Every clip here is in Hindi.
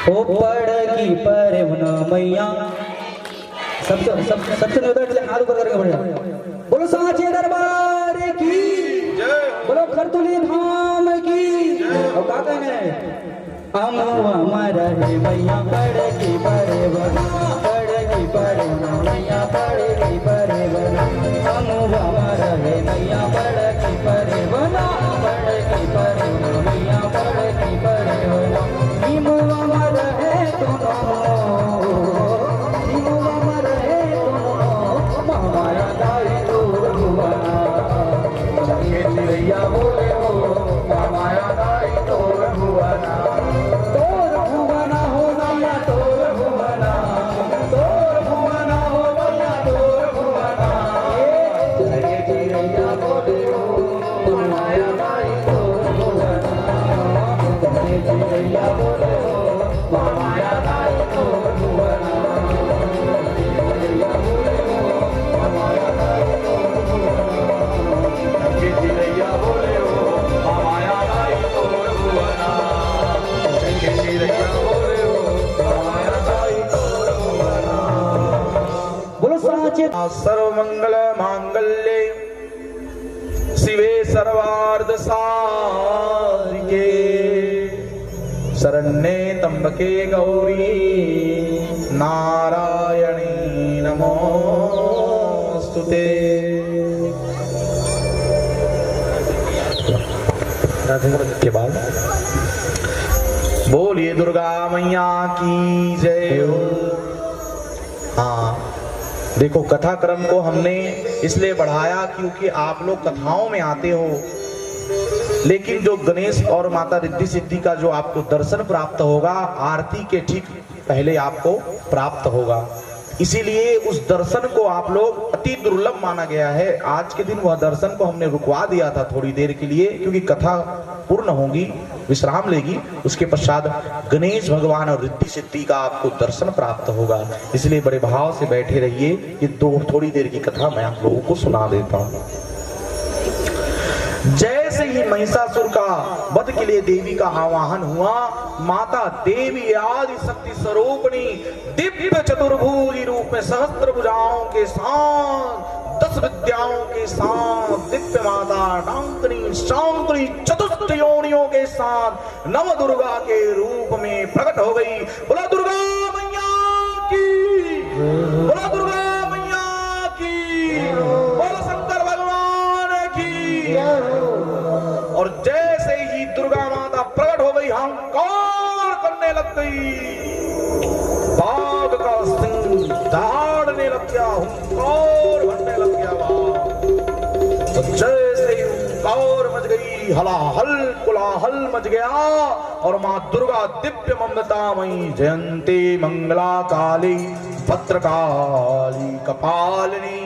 ओ पड़गी परवना मैया सबसे न्योता हाथ ऊपर करके बढ़िया बोलो साचे दरबार की बोलो खरतुली धाम की और का कहने हमारा है मैया पड़गी परवना मैया पड़गी परवना हमारा है मैया पड़गी परवना मैया पड़गी परवना हमारा है चिड़ैया बोले हो माया दाई तोर भुवना हो मैया तोर भुवना हो मैया तोर भुवना चिड़ैया बोले हो माया दाई तोर भुवना चिड़ैया बोले हो माया दाई तोर भुवना चिड़ैया बोले हो माया दाई तोर भुवना चिड़ैया बोले हो माया दाई तोर भुवना चिड़ैया बोले हो माया दाई तोर भुवना बोलो साचे सर्वमंगल मांगल्ये शिवे सर्वार्थ साधिके शरण्ये त्र्यंबके गौरी नारायणी नमोस्तुते। के बाद बोलिए दुर्गा मैया की जय हो। हाँ देखो, कथा क्रम को हमने इसलिए बढ़ाया क्योंकि आप लोग कथाओं में आते हो, लेकिन जो गणेश और माता रिद्धि सिद्धि का जो आपको दर्शन प्राप्त होगा आरती के ठीक पहले आपको प्राप्त होगा, इसीलिए उस दर्शन को आप लोग अति दुर्लभ माना गया है। आज के दिन वह दर्शन को हमने रुकवा दिया था थोड़ी देर के लिए, क्योंकि कथा पूर्ण होगी, विश्राम लेगी, उसके पश्चात गणेश भगवान और रिद्धि सिद्धि का आपको दर्शन प्राप्त होगा। इसलिए बड़े भाव से बैठे रहिए, ये थोड़ी देर की कथा मैं आप लोगों को सुना देता हूँ। जैसे ही महिषासुर का वध के लिए देवी का आवाहन हुआ, माता देवी आदि शक्ति स्वरूपिणी दिव्य चतुर्भुजी रूप में सहस्त्र भुजाओं के साथ 10 विद्याओं के साथ दिव्य माता डांकनी शांकनी चतुष्ट योनियों के साथ नव दुर्गा के रूप में प्रकट हो गई। बोला दुर्गा मैया की, बोला दुर्गा मैया की, बोला शंकर भगवान की। और जैसे ही दुर्गा माता प्रकट हो गई, हंकार करने लग गई, बाघ का सिंह दहाड़ने लग गया, हुंकार भरने लग गया। तो जैसे ही हुंकार मच गई, हलाहल कोलाहल मच गया, और मां दुर्गा दिव्य ममतामयी जयंती मंगला काली भद्रकाली कपालिनी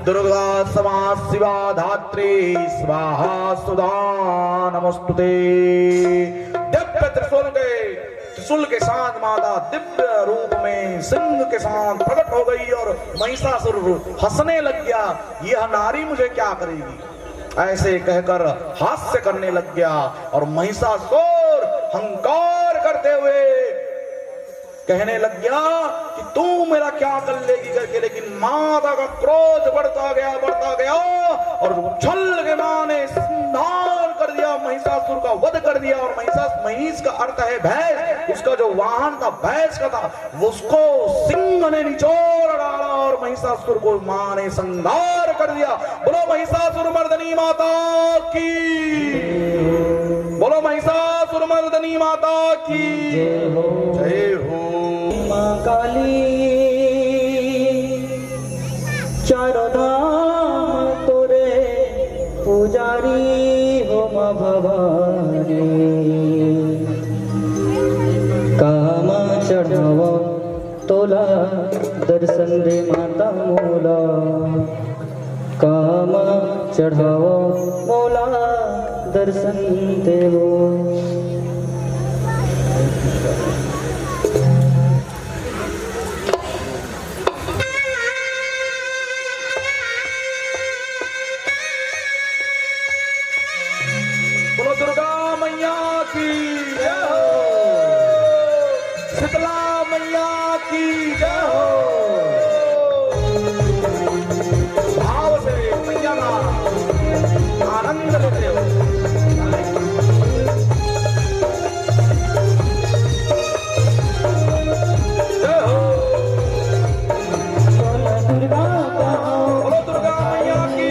दुर्गा समा शिवा धात्री स्वाहा सुधा नमस्तुते। दिव्य त्रिशूल के साथ माता दिव्य रूप में सिंह के साथ प्रकट हो गई, और महिषासुर हंसने लग गया, यह नारी मुझे क्या करेगी, ऐसे कहकर हास्य करने लग गया। और महिषासुर हंकार करते हुए कहने लग गया कि तू मेरा क्या कर लेगी करके, लेकिन माता का क्रोध बढ़ता गया, और छल के मां ने संहार कर दिया, महिषासुर का वध कर दिया। और महिष का अर्थ है भैंस, उसका जो वाहन था भैंस का था, उसको सिंह ने निचोड़ डाला और महिषासुर को मां ने संहार कर दिया। बोलो महिषासुर मर्दनी माता की, बोलो महिषासुर मर्दनी माता की जय हो। मां काली चारों धाम तोरे पुजारी हो मां भवानी, कामा चढ़ावा तोला दर्शन दे माता मोला, कामा चढ़ावा मोला दर्शन देवो। की जय हो। भाव से मैया का आनंद लेते हो। जय हो। बोलो दुर्गा मैया की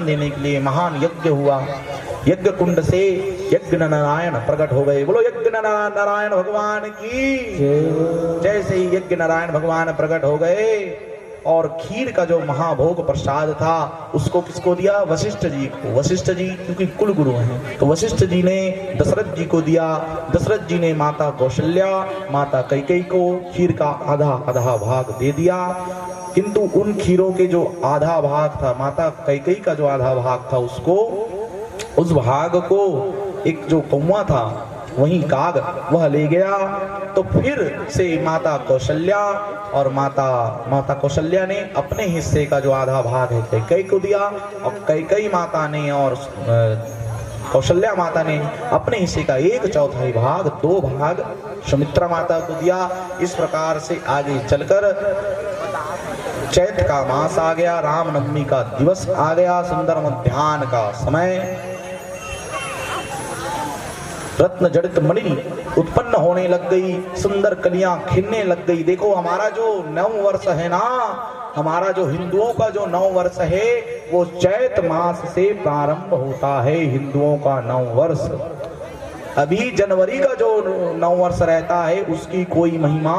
देने के लिए महान यज्ञ हुआ। यज्ञ कुंड से यज्ञ नारायण प्रकट हो गए। बोलो यज्ञ नारायण भगवान की जैसे ही यज्ञ नारायण भगवान प्रकट हो गए और खीर का जो महाभोग प्रसाद था उसको किसको दिया? वशिष्ठ जी को। वशिष्ठ जी क्योंकि कुल गुरु हैं तो वशिष्ठ जी ने दशरथ जी को दिया। दशरथ जी ने माता कौशल्या माता कैकेयी को खीर का आधा आधा भाग दे दिया। किंतु उन खीरों के जो आधा भाग था माता कैकेयी का जो आधा भाग था उसको उस भाग को एक जो कौवा था वही काग वह ले गया। तो फिर से माता कौशल्या और माता कौशल्या ने अपने हिस्से का जो आधा भाग है कैकेयी को दिया और कैकेयी माता ने और कौशल्या माता ने अपने हिस्से का 1/4 भाग 2 भाग सुमित्रा माता को दिया। इस प्रकार से आगे चलकर चैत्र का मास आ गया, रामनवमी का दिवस आ गया, सुंदर मध्याह्न का समय, रत्न जड़ित मणि उत्पन्न होने लग गई, सुंदर कलियां खिलने लग गई। देखो हमारा जो नव वर्ष है ना, हमारा जो हिंदुओं का जो नव वर्ष है वो चैत्र मास से प्रारंभ होता है। हिंदुओं का नव वर्ष अभी जनवरी का जो नव वर्ष रहता है उसकी कोई महिमा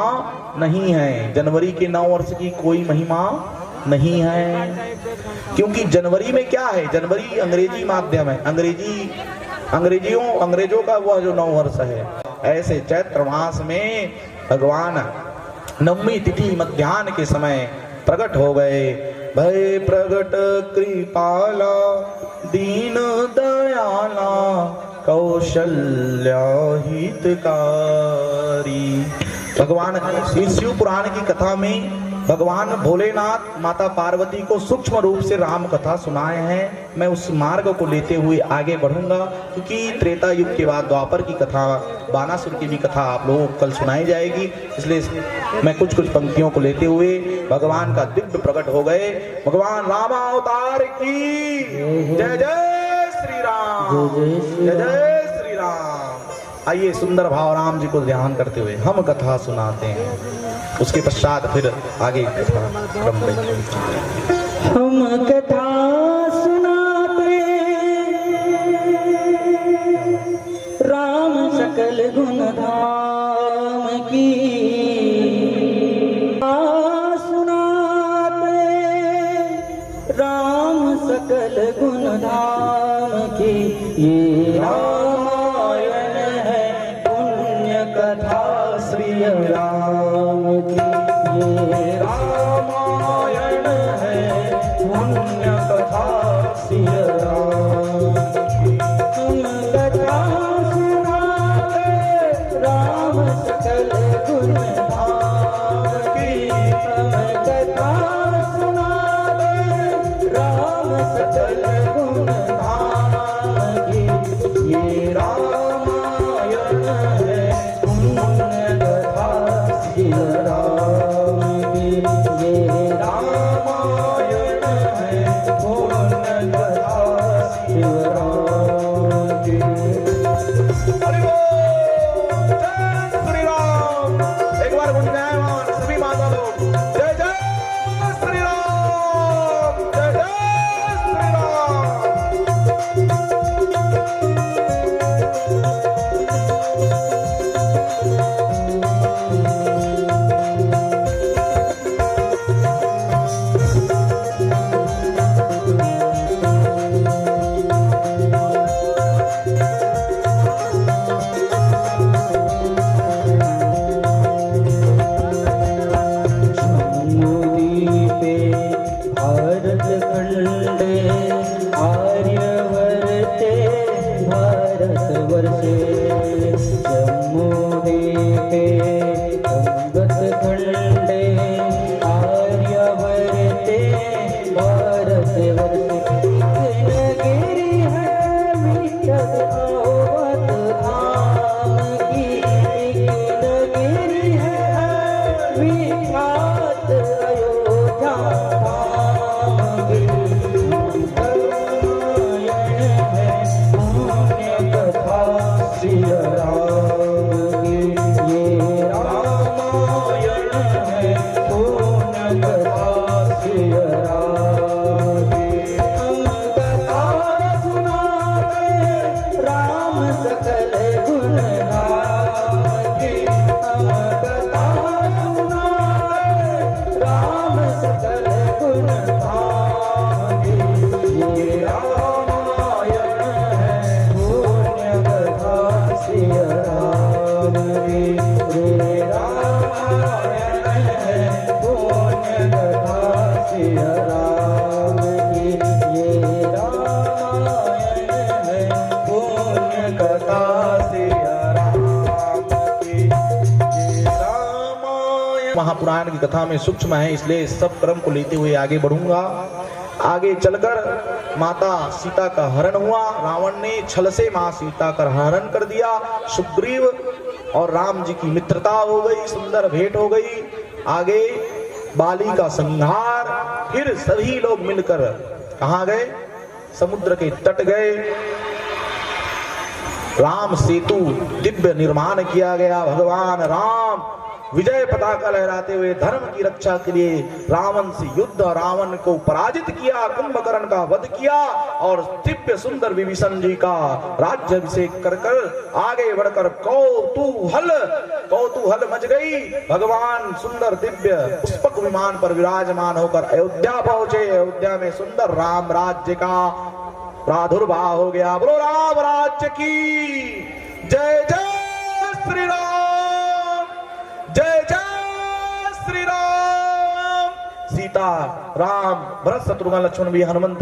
नहीं है। जनवरी के नव वर्ष की कोई महिमा नहीं है क्योंकि जनवरी में क्या है? जनवरी अंग्रेजी माध्यम है, अंग्रेजों का वह जो नव वर्ष है। ऐसे चैत्र मास में भगवान नवमी तिथि मध्याह्न के समय प्रकट हो गए। भय प्रगट कृपाला दीन दयाला कौशल्या हितकारी। भगवान शिव पुराण की कथा में भगवान भोलेनाथ माता पार्वती को सूक्ष्म रूप से राम कथा सुनाए हैं। मैं उस मार्ग को लेते हुए आगे बढ़ूंगा क्योंकि त्रेता युग के बाद द्वापर की कथा, बानासुर की भी कथा आप लोगों को कल सुनाई जाएगी। इसलिए मैं कुछ पंक्तियों को लेते हुए भगवान का दिव्य प्रकट हो गए। भगवान रामावतार की जय जय श्री राम, जय जय श्री राम। आइए सुंदर भाव राम जी को ध्यान करते हुए हम कथा सुनाते हैं, उसके पश्चात फिर आगे कथा क्रम में। हम कथा सुनाते राम सकल गुण धाम की, सुनाते राम सकल गुण धाम की ये रामायण है पुण्य कथा श्री राम की ये रामायण है पुण्य कथा श्री राम की हम कथा सुनाते राम सकल गुण धाम की हम कथा सुनाते राम सकल गुण धाम की ये रामायण है पुण्य कथा श्री राम की ये रामायण है पुण्य कथा श्री राम की हरि बोल, जय श्री राम। एक बार गुंजायमान सभी माता लोग, जय जय श्री राम, जय जय श्री राम। जम्मूद्वीपे भारतखण्डे आर्यवर्ते भारतवर्षे जम्मूद्वीपे संगतखण्डे आर्यवर्ते भारतवर्षे एक नगरी है विख्यात अवध धाम की एक नगरी है विख्यात अयोध्या धाम की रामायण है पुण्य कथा श्री राम की ये रामायण है पुण्य कथा श्री राम की हम कथा सुनाते राम सकल गुण धाम की हम कथा सुनाते राम सकल गुण धाम की ये रामायण है पुण्य कथा श्री राम की ये रामायण है पुण्य कथा श्री राम की ये रामायण है पुण्य कथा श्री राम की ये रामायण। महापुराण की कथा में सूक्ष्म है, इसलिए सब क्रम को लेते हुए आगे बढ़ूंगा। आगे चलकर माता सीता का हरण हुआ। रावण ने छल से मां सीता का हरण कर दिया। सुग्रीव और राम जी की मित्रता हो गई, सुंदर भेंट हो गई। आगे बाली का संहार। फिर सभी लोग मिलकर कहां गए? समुद्र के तट गए। राम सेतु दिव्य निर्माण किया गया। भगवान राम विजय पताका लहराते हुए धर्म की रक्षा के लिए रावण से युद्ध, रावण को पराजित किया, कुंभकर्ण का वध किया और दिव्य सुंदर विभीषण जी का राज्याभिषेक कर कर आगे बढ़कर कौतूहल मच गई। भगवान सुंदर दिव्य पुष्पक विमान पर विराजमान होकर अयोध्या पहुंचे। अयोध्या में सुंदर राम राज्य का प्रादुर्भाव हो गया। बोलो राम राज्य की जय जय श्री राम, जय जय श्री राम। सीता, राम, भरत, शत्रुघ्न, लक्ष्मण भी हनुमंत